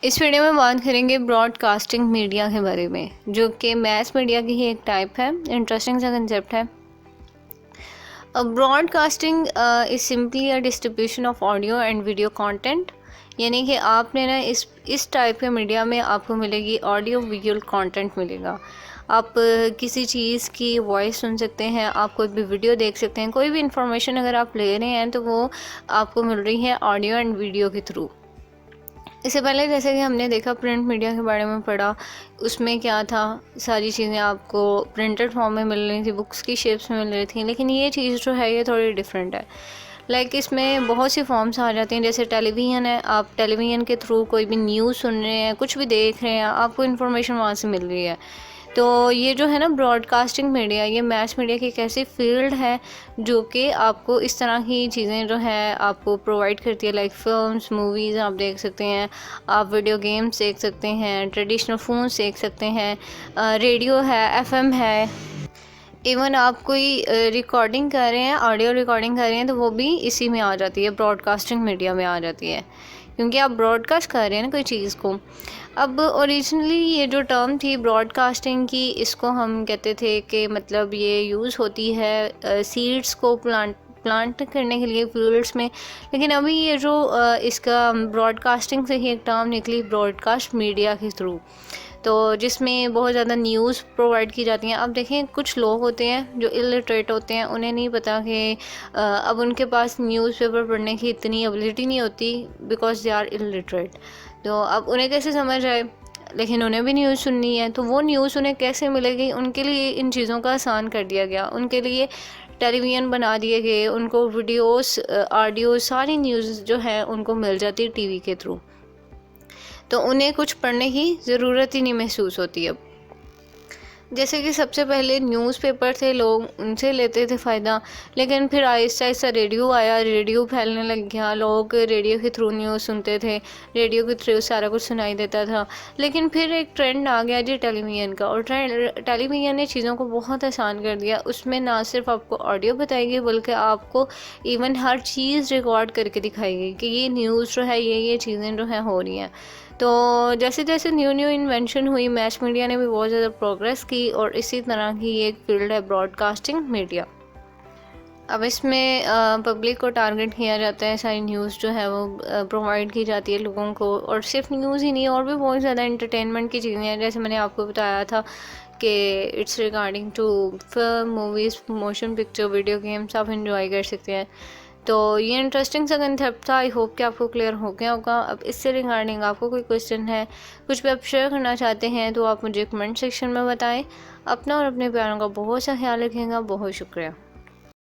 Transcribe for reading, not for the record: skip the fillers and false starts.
इस वीडियो में बात करेंगे ब्रॉडकास्टिंग मीडिया के बारे में, जो कि मैस मीडिया की ही एक टाइप है। इंटरेस्टिंग सा कंसेप्ट है। Broadcasting is simply a distribution of audio and video content, यानी कि आपने ना इस टाइप के मीडिया में आपको मिलेगी ऑडियो विजुअल कंटेंट मिलेगा। आप किसी चीज़ की वॉइस सुन सकते हैं, आप कोई भी वीडियो देख सकते हैं, कोई भी इंफॉर्मेशन अगर आप ले रहे हैं तो वो आपको मिल रही है ऑडियो एंड वीडियो के थ्रू। इससे पहले जैसे कि हमने देखा प्रिंट मीडिया के बारे में पढ़ा, उसमें क्या था, सारी चीज़ें आपको प्रिंटेड फॉर्म में मिल रही थी, बुक्स की शेप्स में मिल रही थी। लेकिन ये चीज़ जो है ये थोड़ी डिफरेंट है। इसमें बहुत सी फॉर्म्स आ जाती हैं। जैसे टेलीविज़न है, आप टेलीविज़न के थ्रू कोई भी न्यूज़ सुन रहे हैं, कुछ भी देख रहे हैं, आपको इन्फॉर्मेशन वहाँ से मिल रही है। तो ये जो है ना ब्रॉडकास्टिंग मीडिया, ये मैस मीडिया की एक ऐसी फील्ड है जो कि आपको इस तरह की चीज़ें जो है आपको प्रोवाइड करती है। लाइक फिल्म्स, मूवीज़ आप देख सकते हैं, आप वीडियो गेम्स देख सकते हैं, ट्रेडिशनल फ़ोन्स देख सकते हैं, रेडियो है, एफएम है। इवन आप कोई रिकॉर्डिंग कर रहे हैं, ऑडियो रिकॉर्डिंग कर रहे हैं, तो वो भी इसी में आ जाती है, ब्रॉडकास्टिंग मीडिया में आ जाती है, क्योंकि आप ब्रॉडकास्ट कर रहे हैं ना कोई चीज़ को। अब ओरिजिनली ये जो टर्म थी ब्रॉडकास्टिंग की, इसको हम कहते थे कि मतलब ये यूज़ होती है सीड्स को प्लांट करने के लिए फील्ड्स में। लेकिन अभी ये जो इसका ब्रॉडकास्टिंग से ही एक टर्म निकली, ब्रॉडकास्ट मीडिया के थ्रू, तो जिसमें बहुत ज़्यादा न्यूज़ प्रोवाइड की जाती हैं। अब देखें, कुछ लोग होते हैं जो इलिटरेट होते हैं, उन्हें नहीं पता कि अब उनके पास न्यूज़पेपर पढ़ने की इतनी एबिलिटी नहीं होती, बिकॉज दे आर इलिटरेट। तो अब उन्हें कैसे समझ आए, लेकिन उन्हें भी न्यूज़ सुननी है, तो वो न्यूज़ उन्हें कैसे मिलेगी? उनके लिए इन चीज़ों का आसान कर दिया गया। उनके लिए टेलीविज़न बना दिए गए, उनको वीडियोस, ऑडियो, सारी न्यूज़ जो है उनको मिल जाती है टीवी के थ्रू। तो उन्हें कुछ पढ़ने की ज़रूरत ही नहीं महसूस होती अब। जैसे कि सबसे पहले न्यूज़पेपर थे, लोग उनसे लेते थे फ़ायदा, लेकिन फिर आहिस्ता आहिस्ता रेडियो आया, रेडियो फैलने लग गया, लोग रेडियो के थ्रू न्यूज़ सुनते थे, रेडियो के थ्रू सारा कुछ सुनाई देता था। लेकिन फिर एक ट्रेंड आ गया जी टेलीविज़न का, और टेलीविज़न ने चीज़ों को बहुत आसान कर दिया। उसमें ना सिर्फ आपको ऑडियो बताएगी, बल्कि आपको इवन हर चीज़ रिकॉर्ड करके दिखाएगी कि ये न्यूज़ जो है, ये चीज़ें जो हैं हो रही हैं। तो जैसे जैसे न्यू न्यू इन्वेंशन हुई, मैस मीडिया ने भी बहुत ज़्यादा प्रोग्रेस की, और इसी तरह की एक फील्ड है ब्रॉडकास्टिंग मीडिया। अब इसमें पब्लिक को टारगेट किया जाता है, सारी न्यूज़ जो है वो प्रोवाइड की जाती है लोगों को। और सिर्फ न्यूज़ ही नहीं, और भी बहुत ज़्यादा इंटरटेनमेंट की चीज़ें हैं। जैसे मैंने आपको बताया था कि it's regarding to film, movies, motion picture, video games आप इंजॉय कर सकते हैं। तो ये इंटरेस्टिंग सा कंसेप्ट था। आई होप कि आपको क्लियर हो गया होगा। अब इससे रिगार्डिंग आपको कोई क्वेश्चन है, कुछ भी आप शेयर करना चाहते हैं, तो आप मुझे कमेंट सेक्शन में बताएं। अपना और अपने प्यारों का बहुत सा ख्याल रखिएगा। बहुत शुक्रिया।